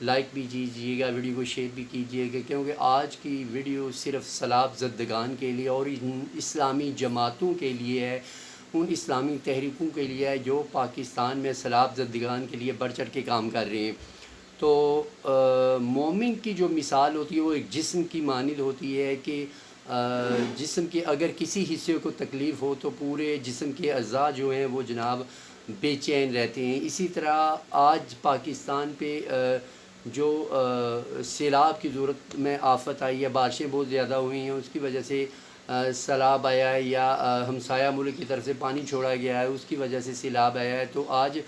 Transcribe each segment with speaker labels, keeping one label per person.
Speaker 1: Like بھی کیجیے گا، video کو شیئر بھی کیجیے گا، کیونکہ آج کی ویڈیو صرف سیلاب زدگان کے لیے اور ان اسلامی جماعتوں کے لیے ہے، ان اسلامی تحریکوں کے لیے ہے جو پاکستان میں سیلاب زدگان کے لیے بڑھ چڑھ کے کام کر رہے ہیں۔ تو مومن کی جو مثال ہوتی ہے وہ ایک جسم کی مانند ہوتی ہے کہ جسم کے اگر کسی حصے کو تکلیف ہو تو پورے جسم کے اعضاء جو ہیں وہ جناب بے چین رہتے ہیں۔ اسی طرح آج پاکستان پہ جو سیلاب کی صورت میں آفت آئی ہے، بارشیں بہت زیادہ ہوئی ہیں، اس کی وجہ سے سیلاب آیا ہے، یا ہمسایہ ملک کی طرف سے پانی چھوڑا گیا ہے اس کی وجہ سے سیلاب آیا ہے۔ تو آج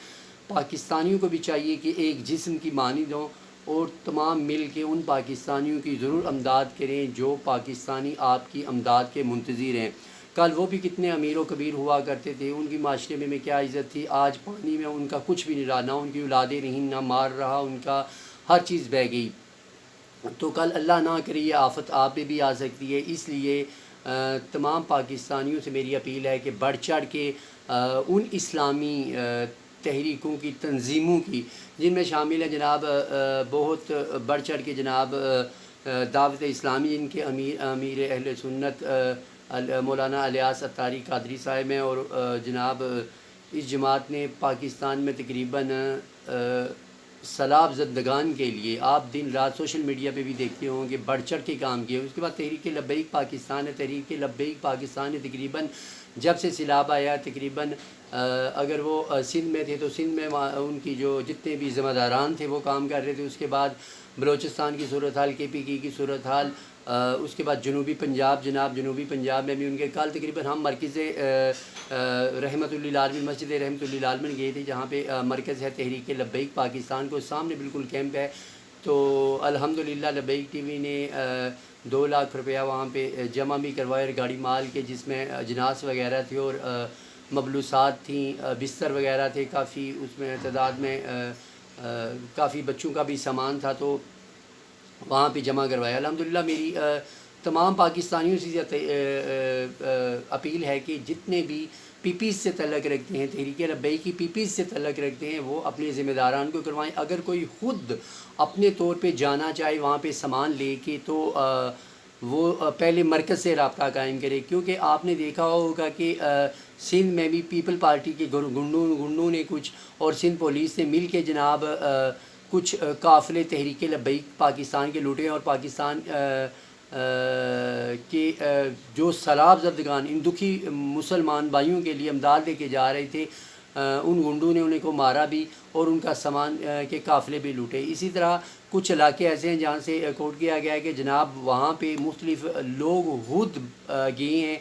Speaker 1: پاکستانیوں کو بھی چاہیے کہ ایک جسم کی مانند ہوں اور تمام مل کے ان پاکستانیوں کی ضرور امداد کریں جو پاکستانی آپ کی امداد کے منتظر ہیں۔ کل وہ بھی کتنے امیر و کبیر ہوا کرتے تھے، ان کی معاشرے میں کیا عزت تھی، آج پانی میں ان کا کچھ بھی نہیں رہا، نہ ان کی اولادیں رہیں، نہ مار رہا ان کا، ہر چیز بہہ گئی۔ تو کل اللہ نہ کرے یہ آفت آپ پہ بھی آ سکتی ہے، اس لیے تمام پاکستانیوں سے میری اپیل ہے کہ بڑھ چڑھ کے ان اسلامی تحریکوں کی، تنظیموں کی، جن میں شامل ہے جناب بہت بڑھ چڑھ کے جناب دعوت اسلامی، جن کے امیر اہل سنت مولانا الیاس عطاری قادری صاحب ہیں، اور جناب اس جماعت نے پاکستان میں تقریباً سیلاب زدگان کے لیے آپ دن رات سوشل میڈیا پہ بھی دیکھتے ہوں کہ بڑھ چڑھ کے کام کیا۔ اس کے بعد تحریک لبیک پاکستان ہے، تحریک لبیک پاکستان نے تقریباً جب سے سیلاب آیا تقریباً اگر وہ سندھ میں تھے تو سندھ میں ان کی جو جتنے بھی ذمہ داران تھے وہ کام کر رہے تھے، اس کے بعد بلوچستان کی صورتحال، KPK کی صورتحال، اس کے بعد جنوبی پنجاب، جناب جنوبی پنجاب میں بھی ان کے کل تقریباً ہم مرکز رحمت اللہ عالمین، مسجد رحمت اللہ عالمین گئے تھے جہاں پہ مرکز ہے تحریک لبیک پاکستان کو سامنے بالکل کیمپ ہے۔ تو الحمدللہ لبیک ٹی وی نے 2 لاکھ روپیہ وہاں پہ جمع بھی کروایا، اور گاڑی مال کے جس میں اجناس وغیرہ تھے اور مبلوسات تھیں، بستر وغیرہ تھے کافی، اس میں تعداد میں کافی بچوں کا بھی سامان تھا، تو وہاں پہ جمع کروایا۔ الحمدللہ میری تمام پاکستانیوں سے اپیل ہے کہ جتنے بھی پیس سے تعلق رکھتے ہیں، تحریک لبیک کی پیس سے تعلق رکھتے ہیں، وہ اپنے ذمہ داران کو کروائیں۔ اگر کوئی خود اپنے طور پہ جانا چاہے وہاں پہ سامان لے کے تو وہ پہلے مرکز سے رابطہ قائم کرے، کیونکہ آپ نے دیکھا ہوگا کہ سندھ میں بھی پیپل پارٹی کے گنڈوں نے کچھ اور سندھ پولیس نے مل کے جناب کچھ قافلے تحریک لبیک پاکستان کے لوٹے ہیں، اور پاکستان کہ جو سیلاب زدگان ان دکھی مسلمان بھائیوں کے لیے امداد لے کے جا رہے تھے، ان گنڈوں نے انہیں کو مارا بھی اور ان کا سامان کے قافلے بھی لوٹے۔ اسی طرح کچھ علاقے ایسے ہیں جہاں سے کوٹ کیا گیا ہے کہ جناب وہاں پہ مختلف لوگ خود گئے ہیں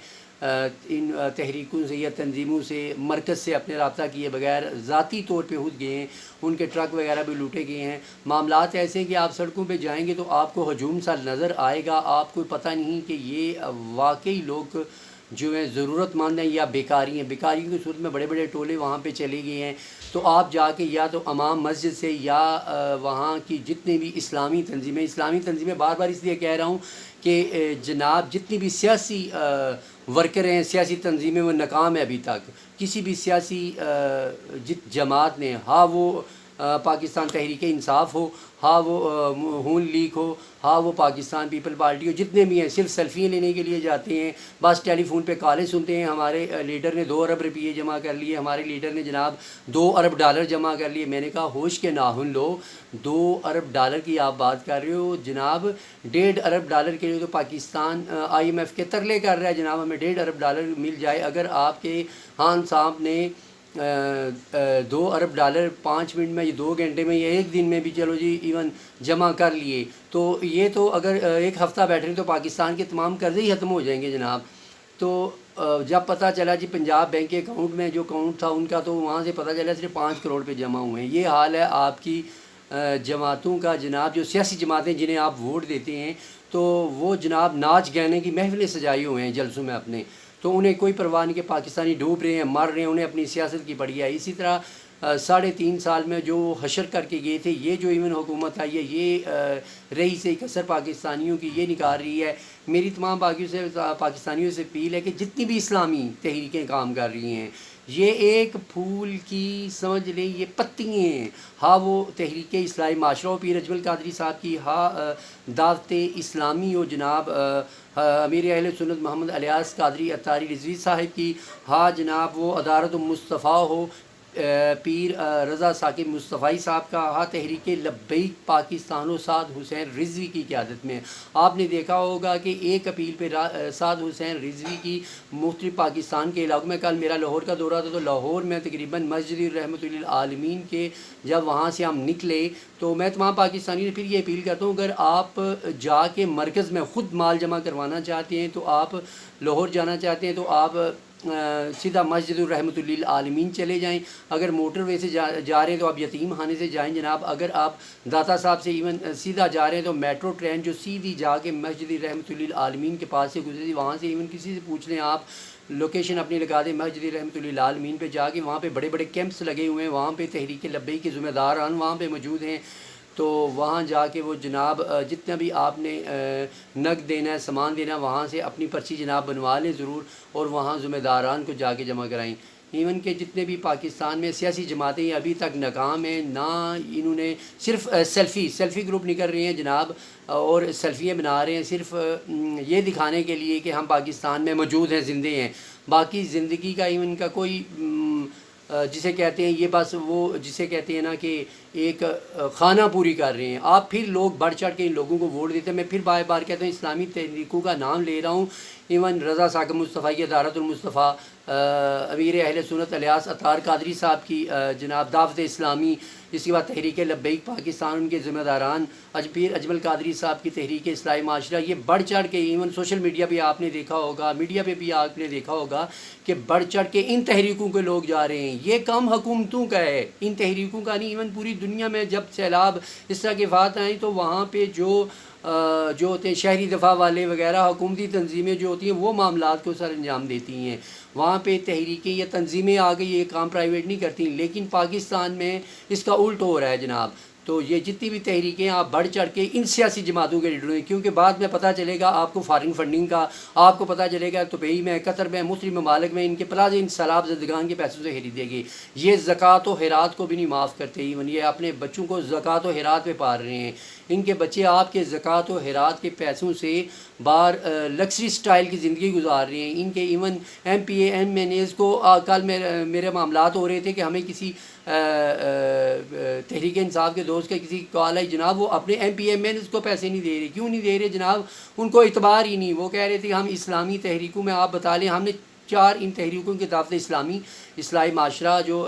Speaker 1: ان تحریکوں سے یا تنظیموں سے، مرکز سے اپنے رابطہ کیے بغیر ذاتی طور پہ خود گئے ہیں، ان کے ٹرک وغیرہ بھی لوٹے گئے ہیں۔ معاملات ایسے ہیں کہ آپ سڑکوں پہ جائیں گے تو آپ کو ہجوم سا نظر آئے گا، آپ کو پتہ نہیں کہ یہ واقعی لوگ جو ہیں ضرورت مند ہیں یا بیکاری ہیں۔ بیکاریوں کی صورت میں بڑے بڑے ٹولے وہاں پہ چلے گئے ہیں، تو آپ جا کے یا تو امام مسجد سے یا وہاں کی جتنے بھی اسلامی تنظیمیں بار بار اس لیے کہہ رہا ہوں کہ جناب جتنی بھی سیاسی ورکر ہیں، سیاسی تنظیمیں، وہ ناکام ہے ابھی تک۔ کسی بھی سیاسی جماعت نے، ہاں وہ پاکستان تحریک انصاف ہو، ہاں وہ ہون لیگ ہو، ہاں وہ پاکستان پیپل پارٹی ہو، جتنے بھی ہیں صرف سیلفیاں لینے کے لیے جاتے ہیں، بس ٹیلی فون پہ کالیں سنتے ہیں۔ ہمارے لیڈر نے 2 ارب روپیے جمع کر لیے، ہمارے لیڈر نے جناب 2 ارب ڈالر جمع کر لیے۔ میں نے کہا ہوش کے ناخن لو، 2 ارب ڈالر کی آپ بات کر رہے ہو جناب، 1.5 ارب ڈالر کے لیے تو پاکستان IMF کے ترلے کر رہا ہے جناب ہمیں 1.5 ارب ڈالر مل جائے۔ اگر آپ کے خان صاحب نے 2 ارب ڈالر 5 منٹ میں یا 2 گھنٹے میں یا 1 دن میں بھی چلو جی ایون جمع کر لیے، تو یہ تو اگر 1 ہفتہ بیٹھے تو پاکستان کے تمام قرضے ہی ختم ہو جائیں گے جناب۔ تو جب پتہ چلا جی پنجاب بینک کے اکاؤنٹ میں جو اکاؤنٹ تھا ان کا، تو وہاں سے پتہ چلا صرف 5 کروڑ پہ جمع ہوئے ہیں۔ یہ حال ہے آپ کی جماعتوں کا جناب، جو سیاسی جماعتیں جنہیں آپ ووٹ دیتے ہیں، تو وہ جناب ناچ گانے کی محفلیں سجائی ہوئے ہیں جلسوں میں اپنے، تو انہیں کوئی پرواہ نہیں کہ پاکستانی ڈوب رہے ہیں، مر رہے ہیں، انہیں اپنی سیاست کی پڑی ہے۔ اسی طرح 3.5 سال میں جو حشر کر کے گئے تھے، یہ جو ایون حکومت آئی ہے یہ رہی سے کثر پاکستانیوں کی یہ نکال رہی ہے۔ میری تمام پاکستانیوں سے اپیل ہے کہ جتنی بھی اسلامی تحریکیں کام کر رہی ہیں، یہ ایک پھول کی سمجھ لیں یہ پتیاں ہیں، ہاں وہ تحریک اصلاح معاشرہ پیر اجمل قادری صاحب کی، ہاں دعوت اسلامی و جناب امیر اہل سنت محمد الیاس قادری اتاری رضوی صاحب کی، ہاں جناب وہ ادارت المصطفیٰ ہو پیر رضا ثاقب مصطفی صاحب کا، ہاں تحریک لبیک پاکستان و سعد حسین رضوی کی قیادت میں۔ آپ نے دیکھا ہوگا کہ ایک اپیل پہ سعد حسین رضوی کی مختلف پاکستان کے علاقوں میں، کل میرا لاہور کا دورہ تھا تو لاہور میں تقریباً مسجد رحمۃ للعالمین کے جب وہاں سے ہم نکلے تو میں تمام پاکستانی پھر یہ اپیل کرتا ہوں، اگر آپ جا کے مرکز میں خود مال جمع کروانا چاہتے ہیں تو آپ لاہور جانا چاہتے ہیں تو آپ سیدھا مسجد الرحمۃ للعالمین چلے جائیں، اگر موٹر وے سے جا رہے ہیں تو آپ یتیم خانے سے جائیں جناب، اگر آپ داتا صاحب سے ایون سیدھا جا رہے ہیں تو میٹرو ٹرین جو سیدھی جا کے مسجد رحمۃ للعالمین کے پاس سے گزری، وہاں سے ایون کسی سے پوچھ لیں آپ، لوکیشن اپنی لگا دیں مسجد رحمۃ للعالمین پہ جا کے، وہاں پہ بڑے بڑے کیمپس لگے ہوئے ہیں، وہاں پہ تحریک لبیک کے ذمہ داران وہاں پہ موجود ہیں، تو وہاں جا کے وہ جناب جتنا بھی آپ نے نقد دینا ہے سامان دینا ہے وہاں سے اپنی پرچی جناب بنوا لیں ضرور، اور وہاں ذمہ داران کو جا کے جمع کرائیں۔ ایون کہ جتنے بھی پاکستان میں سیاسی جماعتیں ابھی تک ناکام ہیں، نہ انہوں نے صرف سیلفی گروپ نکل رہے ہیں جناب اور سیلفیاں بنا رہے ہیں صرف یہ دکھانے کے لیے کہ ہم پاکستان میں موجود ہیں، زندے ہیں، باقی زندگی کا ایون کا کوئی جسے کہتے ہیں یہ بس وہ جسے کہتے ہیں نا کہ ایک خانہ پوری کر رہے ہیں۔ آپ پھر لوگ بڑھ چڑھ کے ان لوگوں کو ووٹ دیتے ہیں۔ میں پھر بار بار کہتا ہوں اسلامی تحریکوں کا نام لے رہا ہوں، ایون رضا ثاقب مصطفی کی ادارت المصطفیٰ، امیر اہل سنت الیاس اطہار قادری صاحب کی جناب دعوت اسلامی، اس کے بعد تحریک لبیک پاکستان ان کے ذمہ داران پیر اجمل قادری صاحب کی تحریک اصلاح معاشرہ، یہ بڑھ چڑھ کے ایون سوشل میڈیا پہ آپ نے دیکھا ہوگا، میڈیا پہ بھی آپ نے دیکھا ہوگا کہ بڑھ چڑھ کے ان تحریکوں کے لوگ جا رہے ہیں۔ یہ کام حکومتوں کا ہے، ان تحریکوں کا نہیں۔ ایون پوری دنیا میں جب سیلاب اس طرح کے وفات آئیں تو وہاں پہ جو ہوتے ہیں شہری دفاع والے وغیرہ حکومتی تنظیمیں جو ہوتی ہیں وہ معاملات کو سر انجام دیتی ہیں، وہاں پہ تحریکیں یا تنظیمیں آ کے یہ کام پرائیویٹ نہیں کرتی، لیکن پاکستان میں اس کا الٹ ہو رہا ہے جناب۔ تو یہ جتنی بھی تحریکیں آپ بڑھ چڑھ کے ان سیاسی جماعتوں کے لیڈروں ہیں، کیونکہ بعد میں پتہ چلے گا آپ کو فارن فنڈنگ کا، آپ کو پتہ چلے گا دبئی میں، قطر میں، مختلف ممالک میں ان کے پلازے ان سیلاب زدگان کے پیسوں سے خریدے گئے۔ یہ زکوٰۃ و خیرات کو بھی نہیں معاف کرتے، ایون یہ اپنے بچوں کو زکوٰۃ و خیرات پہ پال رہے ہیں۔ ان کے بچے آپ کے زکوٰۃ و خیرات کے پیسوں سے باہر لکسری سٹائل کی زندگی گزار رہے ہیں۔ ان کے own MPA MNAs کو کل میرے معاملات ہو رہے تھے کہ ہمیں کسی تحریک انصاف کے دوست کے کسی کال آئی، جناب وہ اپنے MP MNAs کو پیسے نہیں دے رہے۔ کیوں نہیں دے رہے جناب؟ ان کو اعتبار ہی نہیں۔ وہ کہہ رہے تھے کہ ہم اسلامی تحریکوں میں، آپ بتا لیں ہم نے 4 ان تحریکوں کی دعوت اسلامی اصلاح معاشرہ جو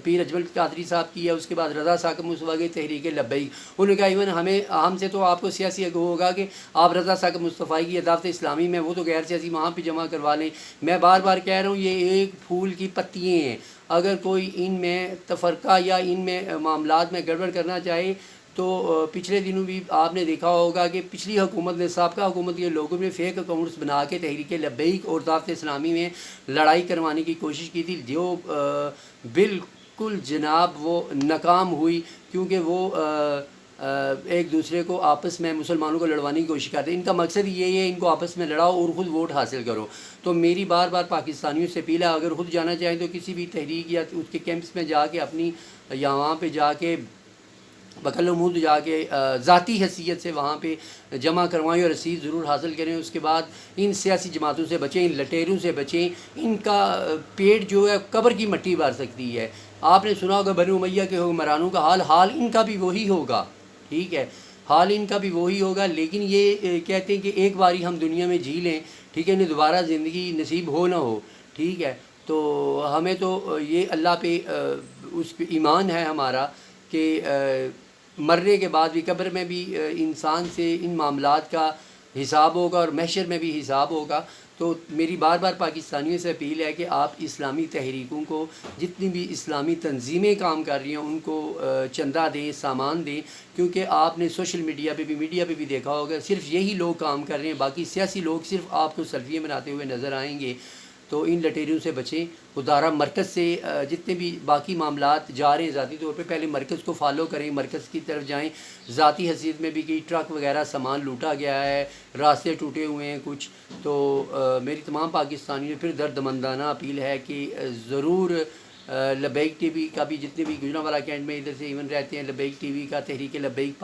Speaker 1: پیر اجمل قادری صاحب کی ہے، اس کے بعد رضا ثاقب مصطفیٰ کی تحریک لبیک، انہوں نے کہا ایون ہم سے تو آپ کو سیاسی ہوگا کہ آپ رضا ثاقب مصطفیٰ کی دعوت اسلامی میں وہ تو غیر سیاسی وہاں پہ جمع کروا لیں۔ میں بار بار کہہ رہا ہوں یہ ایک پھول کی پتیاں ہیں، اگر کوئی ان میں تفرقہ یا ان میں معاملات میں گڑبڑ کرنا چاہے تو پچھلے دنوں بھی آپ نے دیکھا ہوگا کہ پچھلی حکومت نے، سابقہ حکومت کے لوگوں نے فیک اکاؤنٹس بنا کے تحریک لبیک اور دعوت اسلامی میں لڑائی کروانے کی کوشش کی تھی، جو بالکل جناب وہ ناکام ہوئی، کیونکہ وہ ایک دوسرے کو آپس میں مسلمانوں کو لڑوانے کی کوشش کرتے ہیں۔ ان کا مقصد یہ ہے ان کو آپس میں لڑاؤ اور خود ووٹ حاصل کرو۔ تو میری بار بار پاکستانیوں سے اپیل ہے، اگر خود جانا چاہیں تو کسی بھی تحریک یا اس کے کیمپس میں جا کے اپنی یا وہاں پہ جا کے بکل مود جا کے ذاتی حیثیت سے وہاں پہ جمع کروائیں اور رسید ضرور حاصل کریں۔ اس کے بعد ان سیاسی جماعتوں سے بچیں، ان لٹیروں سے بچیں، ان کا پیٹ جو ہے قبر کی مٹی بھر سکتی ہے۔ آپ نے سنا ہوگا بنو امیہ کے حکمرانوں کا حال ان کا بھی وہی ہوگا، ٹھیک ہے، حال ان کا بھی وہی ہوگا، لیکن یہ کہتے ہیں کہ ایک باری ہم دنیا میں جی لیں، ٹھیک ہے، انہیں دوبارہ زندگی نصیب ہو نہ ہو، ٹھیک ہے۔ تو ہمیں تو یہ اللہ پہ اس پہ ایمان ہے ہمارا کہ مرنے کے بعد بھی قبر میں بھی انسان سے ان معاملات کا حساب ہوگا اور محشر میں بھی حساب ہوگا۔ تو میری بار بار پاکستانیوں سے اپیل ہے کہ آپ اسلامی تحریکوں کو، جتنی بھی اسلامی تنظیمیں کام کر رہی ہیں ان کو چندہ دیں، سامان دیں، کیونکہ آپ نے سوشل میڈیا پہ بھی دیکھا ہوگا صرف یہی لوگ کام کر رہے ہیں، باقی سیاسی لوگ صرف آپ کو سیلفیاں بناتے ہوئے نظر آئیں گے۔ تو ان لٹیریوں سے بچیں. ادارہ مرکز سے جتنے بھی باقی معاملات جا رہے ہیں ذاتی طور پہ پہلے مرکز کو فالو کریں, مرکز کی طرف جائیں. ذاتی حیثیت میں بھی کہ ٹرک وغیرہ سامان لوٹا گیا ہے, راستے ٹوٹے ہوئے ہیں کچھ, تو میری تمام پاکستانیوں نے پھر دردمندانہ اپیل ہے کہ ضرور لبیک ٹی وی کا بھی, جتنے بھی گجرانوالہ کینٹ میں ادھر سے ایون رہتے ہیں, لبیک ٹی وی کا, تحریک لبیک